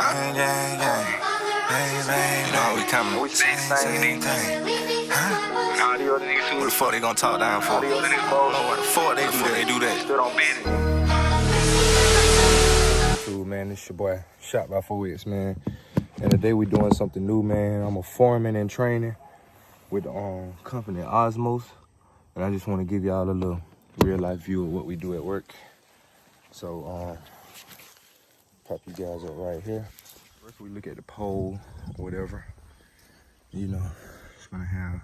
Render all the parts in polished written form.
Huh? You know how we coming. We say the same thing. Huh? All the other niggas too. What the fuck they gonna talk down for? All the other niggas bold. What the fuck they do that? Still on business. Cool, man. This your boy, Shot by 4X, man. And today we doing something new, man. I'm a foreman in training with the company Osmose. And I just want to give y'all a little real life view of what we do at work. So, pop you guys up right here. First we look at the pole or whatever. You know, it's gonna have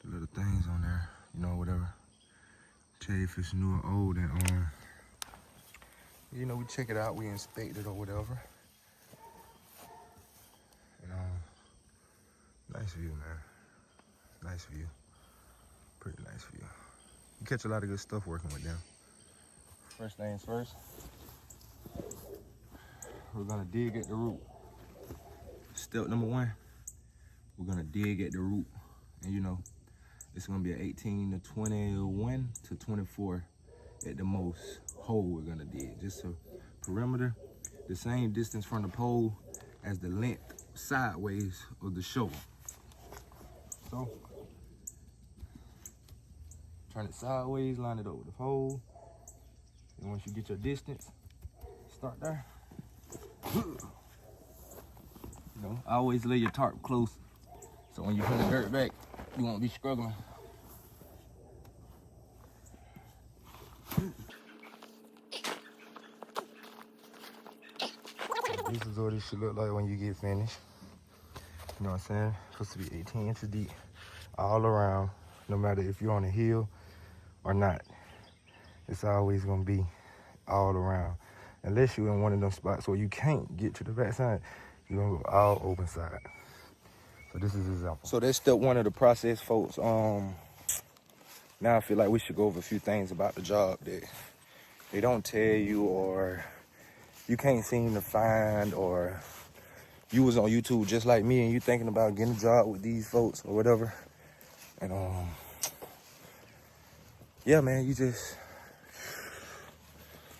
the little things on there, you know, whatever. Tell you if it's new or old, and you know, we check it out, we inspect it or whatever. And nice view, man. Nice view. Pretty nice view. You catch a lot of good stuff working with them. First things first, we're gonna dig at the root. Step number one, we're gonna dig at the root. And you know, it's gonna be an 18 to 21 to 24 at the most hole we're gonna dig. Just a perimeter, the same distance from the pole as the length sideways of the shovel. So, turn it sideways, line it up with the pole. And once you get your distance, start there. You know, always lay your tarp close, so when you put the dirt back, you won't be struggling. This is what it should look like when you get finished. You know what I'm saying? Supposed to be 18 inches deep all around, no matter if you're on a hill or not. It's always gonna be all around. Unless you're in one of them spots where you can't get to the back side, you're gonna go all open side. So this is an example. So that's step one of the process, folks. Now I feel like we should go over a few things about the job that they don't tell you, or you can't seem to find, or you was on YouTube just like me and you thinking about getting a job with these folks or whatever. And yeah, man, you just.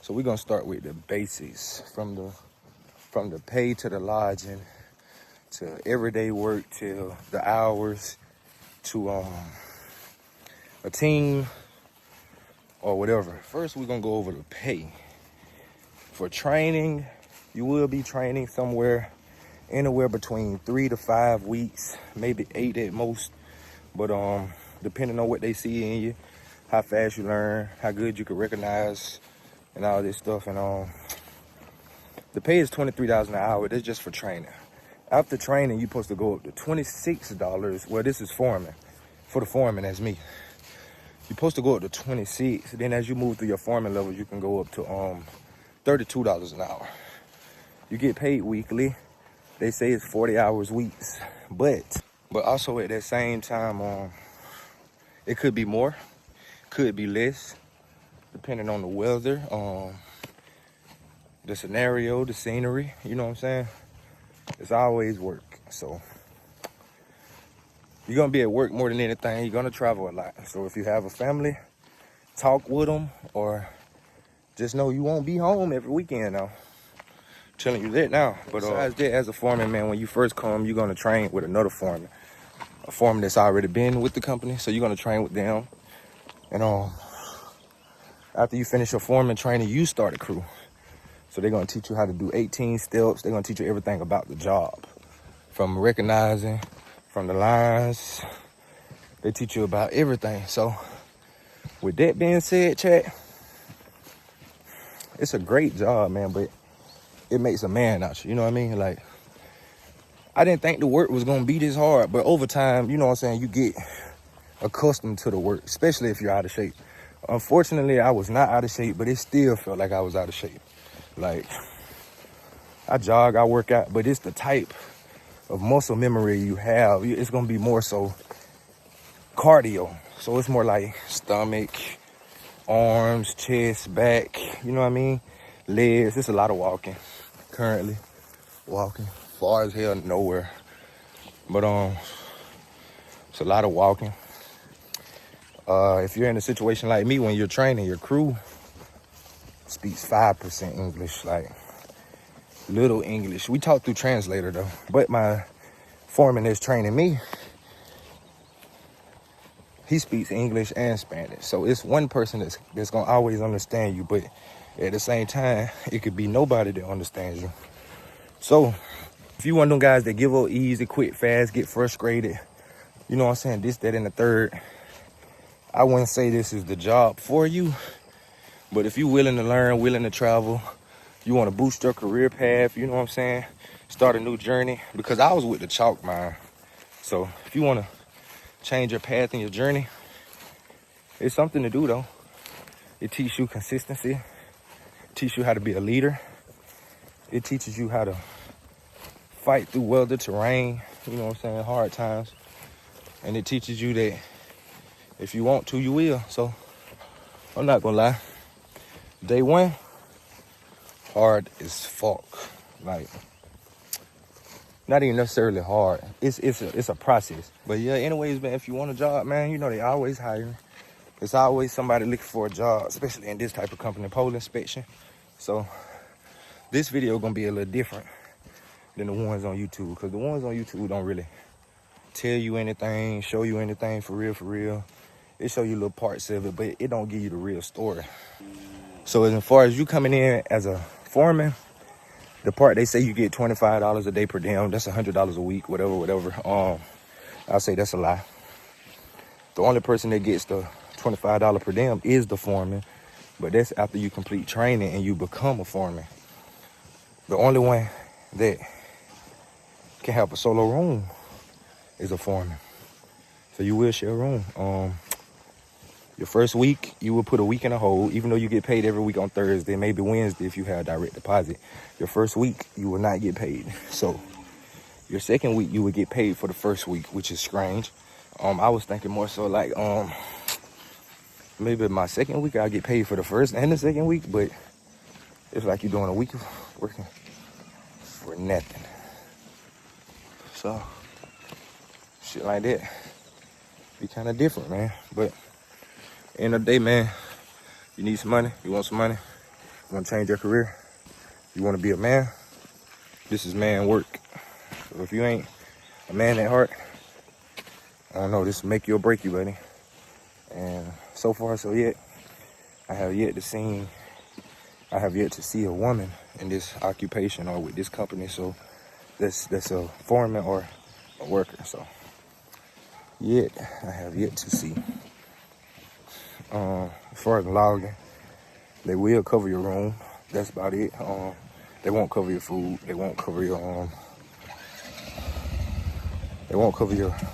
So we're gonna start with the basics, from the pay to the lodging, to everyday work, to the hours, to a team or whatever. First, we're gonna go over the pay. For training, you will be training anywhere between 3 to 5 weeks, maybe 8 at most. But depending on what they see in you, how fast you learn, how good you can recognize, and all this stuff. And the pay is $23 an hour. That's just for training. After training, you're supposed to go up to $26. Well, this is foreman. For the foreman, that's me. You're supposed to go up to 26. Then as you move through your foreman levels, you can go up to $32 an hour. You get paid weekly. They say it's 40 hours weeks. But also at that same time, it could be more, could be less, depending on the weather, the scenario, the scenery, you know what I'm saying? It's always work. So you're gonna be at work more than anything. You're gonna travel a lot. So if you have a family, talk with them, or just know you won't be home every weekend now. I'm telling you that now. But besides that, as a foreman, man, when you first come, you're gonna train with another foreman. A foreman that's already been with the company. So you're gonna train with them. And after you finish your foreman training, you start a crew. So they're gonna teach you how to do 18 steps. They're gonna teach you everything about the job. From recognizing, from the lines. They teach you about everything. So with that being said, chat, it's a great job, man, but it makes a man out you know what I mean? Like, I didn't think the work was gonna be this hard, but over time, you know what I'm saying, you get accustomed to the work, especially if you're out of shape. Unfortunately, I was not out of shape, but it still felt like I was out of shape. Like, I jog, I work out, but it's the type of muscle memory you have. It's gonna be more so cardio. So it's more like stomach, arms, chest, back, you know what I mean? Legs, it's a lot of walking. Currently, walking, far as hell nowhere. But it's a lot of walking. If you're in a situation like me, when you're training, your crew speaks 5% English. Like, little English. We talk through translator though, but my foreman that's training me, he speaks English and Spanish. So it's one person that's gonna always understand you, but at the same time, it could be nobody that understands you. So if you one of them guys that give up easy, quit fast, get frustrated, you know what I'm saying, this, that, and the third, I wouldn't say this is the job for you. But if you're willing to learn, willing to travel, you want to boost your career path, you know what I'm saying, start a new journey. Because I was with the chalk mine. So if you want to change your path and your journey, it's something to do though. It teaches you consistency, teaches you how to be a leader. It teaches you how to fight through weather, terrain, you know what I'm saying, hard times. And it teaches you that if you want to, you will. So I'm not gonna lie. Day one, hard as fuck. Like, not even necessarily hard. It's a process. But yeah, anyways, man, if you want a job, man, you know they always hiring. There's always somebody looking for a job, especially in this type of company, pole inspection. So this video gonna be a little different than the ones on YouTube, because the ones on YouTube don't really tell you anything, show you anything for real, for real. It show you little parts of it, but it don't give you the real story. So as far as you coming in as a foreman, the part they say you get $25 a day per diem, that's $100 a week, whatever. I'll say that's a lie. The only person that gets the $25 per diem is the foreman, but that's after you complete training and you become a foreman. The only one that can have a solo room is a foreman. So you will share a room. Your first week, you will put a week in a hole, even though you get paid every week on Thursday, maybe Wednesday if you have direct deposit. Your first week, you will not get paid. So your second week, you will get paid for the first week, which is strange. I was thinking more so like, maybe my second week, I'll get paid for the first and the second week, but it's like you're doing a week of working for nothing. So shit like that be kind of different, man. But end of the day, man, you need some money, you want some money, you want to change your career, you want to be a man, this is man work. So if you ain't a man at heart, I don't know, this will make you or break you, buddy. And so far, so yet, I have yet to see a woman in this occupation or with this company. So that's a foreman or a worker. So yet, I have yet to see. As far as logging, they will cover your room. That's about it. They won't cover your food. They won't cover your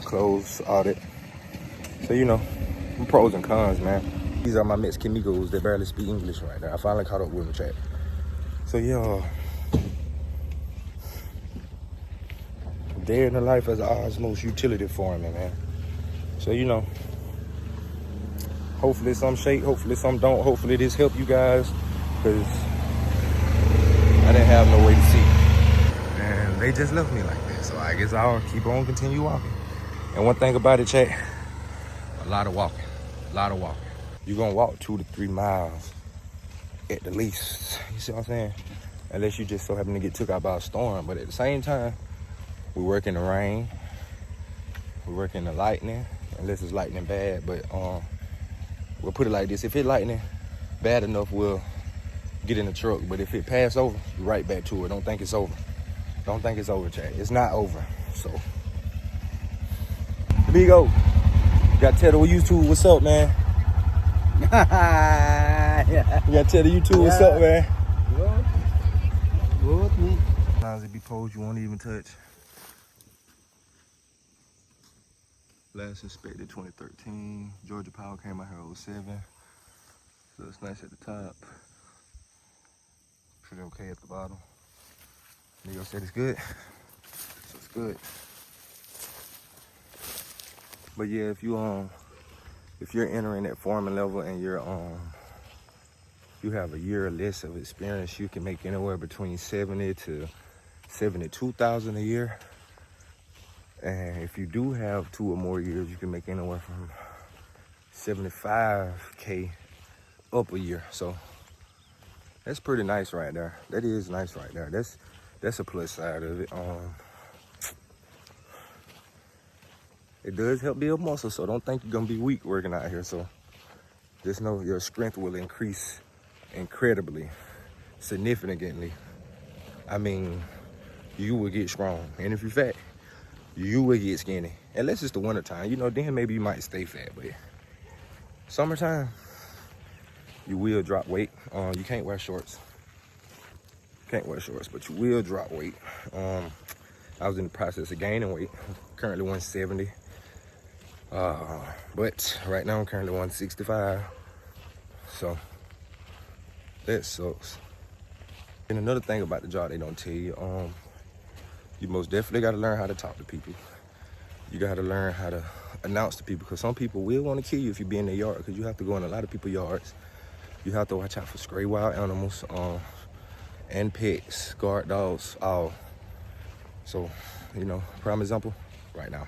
clothes, all that. So you know, pros and cons, man. These are my Mexican amigos that barely speak English right now. I finally caught up with them, chat. So yeah, day in the life as an Osmose utility foreman, man. So you know, hopefully some shake, hopefully some don't. Hopefully this help you guys, because I didn't have no way to see. And they just left me like that. So I guess I'll continue walking. And one thing about it, chat, a lot of walking. You're gonna walk 2 to 3 miles at the least. You see what I'm saying? Unless you just so happen to get took out by a storm. But at the same time, we work in the rain. We work in the lightning, unless it's lightning bad. But we'll put it like this: if it's lightning bad enough, we'll get in the truck. But if it pass over, you're right back to it. Don't think it's over. Don't think it's over, chat. It's not over. So here we go. Gotta tell the YouTube what's up, man. Yeah. You gotta tell the YouTube what's up, man. Good me. Sometimes it be poles you won't even touch. Last inspected 2013. Georgia Power came out here 07. So it's nice at the top. Pretty okay at the bottom. Leo said it's good. So it's good. But yeah, if you're entering that foreman level and you have a year or less of experience, you can make anywhere between 70 to 72,000 a year. And if you do have 2 or more years, you can make anywhere from 75K up a year. So that's pretty nice right there. That is nice right there. that's a plus side of it. It does help build muscle, so don't think you're gonna be weak working out here. So just know your strength will increase incredibly, significantly. I mean, you will get strong. And if you're fat, you will get skinny. Unless it's the winter time, you know, then maybe you might stay fat, but summertime, you will drop weight. You can't wear shorts. Can't wear shorts, but you will drop weight. I was in the process of gaining weight. Currently 170. But right now I'm currently 165. So that sucks. And another thing about the job they don't tell you, you most definitely got to learn how to talk to people. You got to learn how to announce to people, because some people will want to kill you if you be in their yard, because you have to go in a lot of people's yards. You have to watch out for stray wild animals and pets, guard dogs, all. So, you know, prime example, right now.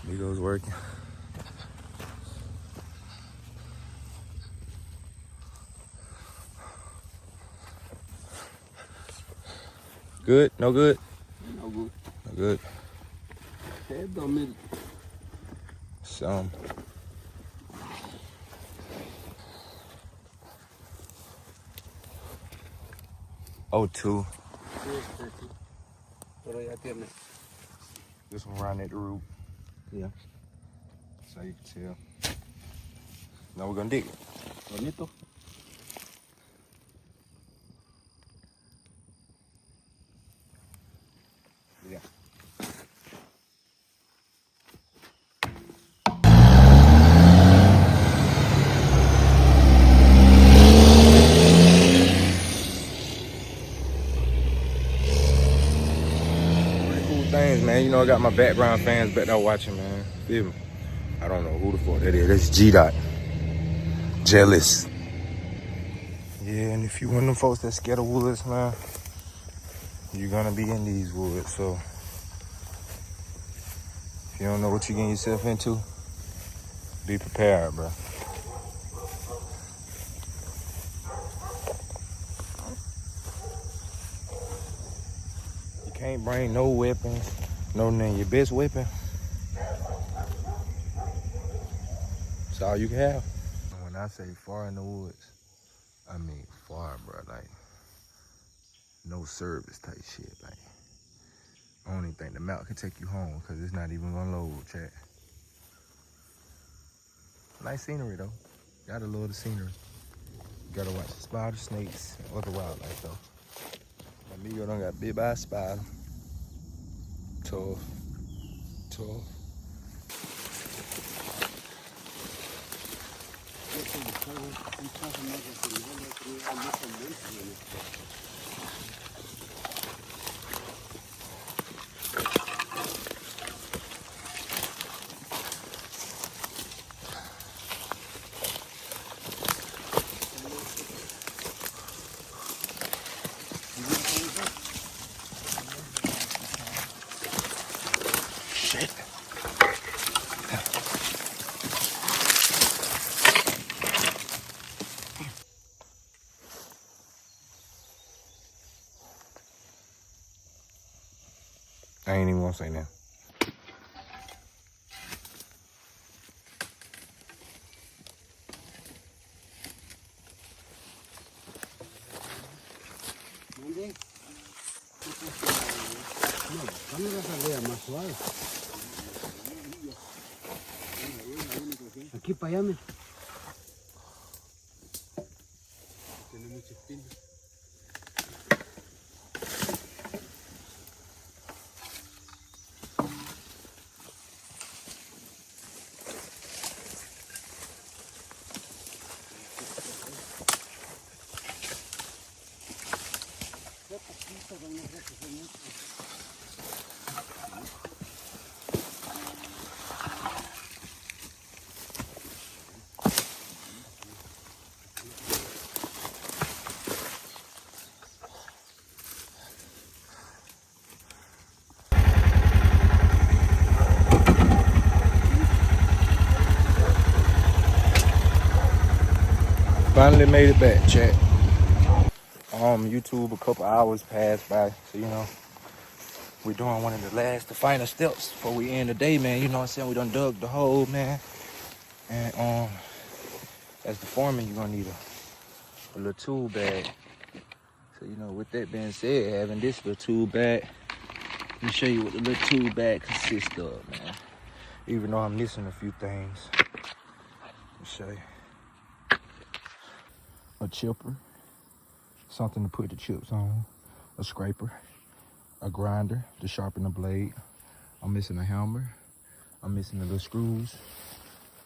Migo's working. Good? No good? No good. No good. Head on me. Some. Oh, two. Pero ya tiene. This one right at the root. Yeah. So you can tell. Now we're gonna dig it. Bonito. Yeah. Things, man. You know, I got my background fans back there watching, man. Feel me? I don't know who the fuck that is. That's G-Dot. Jealous. Yeah, and if you one of them folks that scared of woods, man, you're gonna be in these woods. So if you don't know what you're getting yourself into, be prepared, bro. You can't bring no weapons, no name. Your best weapon, it's all you can have. When I say far in the woods, I mean far, bro. Like, no service type shit. Like, I don't even think the mount can take you home, because it's not even gonna load, chat. Nice scenery, though. Gotta love the scenery. You gotta watch the spider, snakes, and other wildlife, though. Amigo done got bit by a spider. Tough. Tough. Shit. I ain't even gonna say that. ¿Dónde? No, ¿cuándo la salida más suave? Aquí para allá, mira. Tiene mucha espina. Finally made it back, chat. YouTube, a couple hours passed by, so you know, we're doing one of the final steps before we end the day, man. You know what I'm saying? We done dug the hole, man. And as the foreman, you're gonna need a little tool bag. So you know, with that being said, having this little tool bag, let me show you what the little tool bag consists of, man. Even though I'm missing a few things. Let me show you. A chipper, something to put the chips on, a scraper, a grinder to sharpen the blade. I'm missing a hammer. I'm missing the little screws.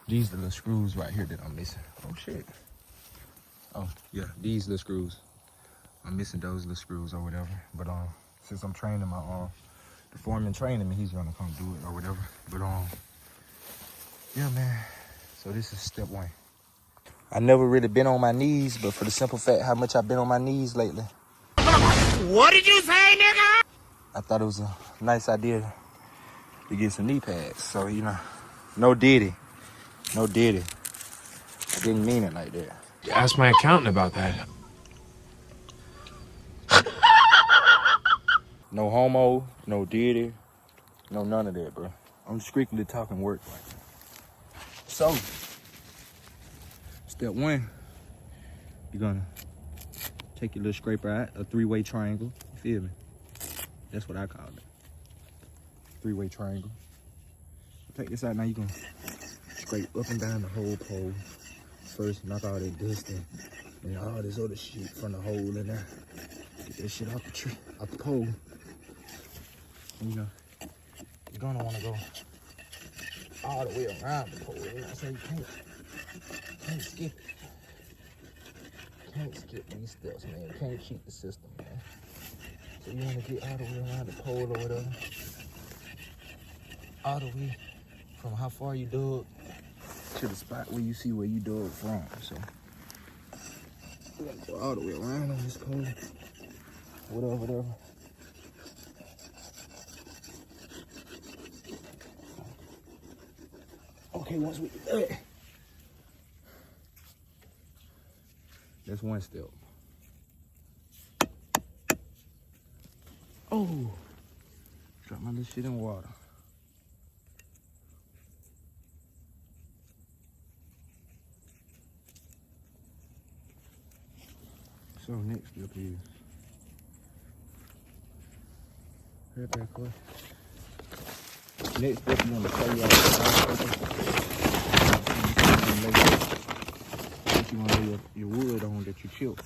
These are the little screws right here that I'm missing. Oh shit. Oh yeah, these little screws. I'm missing those little screws or whatever. But since I'm training my the foreman training me, he's gonna come do it or whatever. But yeah, man. So this is step one. I never really been on my knees, but for the simple fact how much I've been on my knees lately. What did you say, nigga? I thought it was a nice idea to get some knee pads. So, you know, no diddy. No diddy. I didn't mean it like that. Ask my accountant about that. No homo, no diddy, no none of that, bro. I'm strictly talking work right now. So, step one, you're gonna take your little scraper out, a three-way triangle. You feel me? That's what I call it. Three-way triangle. Take this out now. You're gonna scrape up and down the whole pole. First, knock all that dust and all this other shit from the hole in there. Get that shit off the tree, off the pole. And, you know, you're gonna wanna go all the way around the pole. You know what I'm saying? You can't skip it. Can't skip these steps, man. You can't cheat the system, man. So you wanna get all the way around the pole or whatever. All the way from how far you dug to the spot where you see where you dug from. So we're gonna go all the way around on this pole. Whatever. Okay, once we do that, that's one step. Oh, drop my little shit in water. So next step is right back up. Next step, you want to play you want to lay your wood on that you chipped.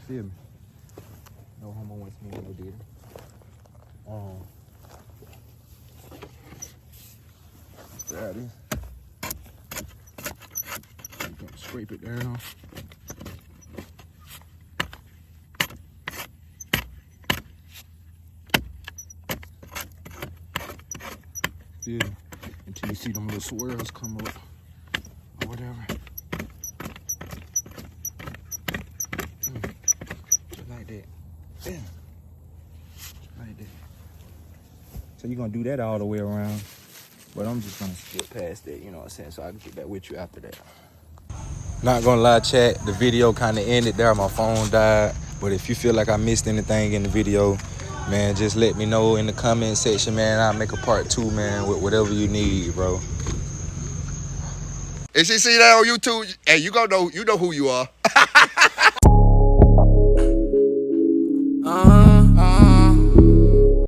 Feel me? No homo wants me no did. Grab this. You're gonna scrape it down. Yeah, until you see them little swirls come up or whatever. Just like that. Yeah. Just like that. So you're gonna do that all the way around. But I'm just gonna skip past that, you know what I'm saying? So I can get back with you after that. Not gonna lie, chat, the video kind of ended there. My phone died. But if you feel like I missed anything in the video, man, just let me know in the comment section, man. I'll make a part 2, man, with whatever you need, bro. If she see that on YouTube, hey, you know who you are.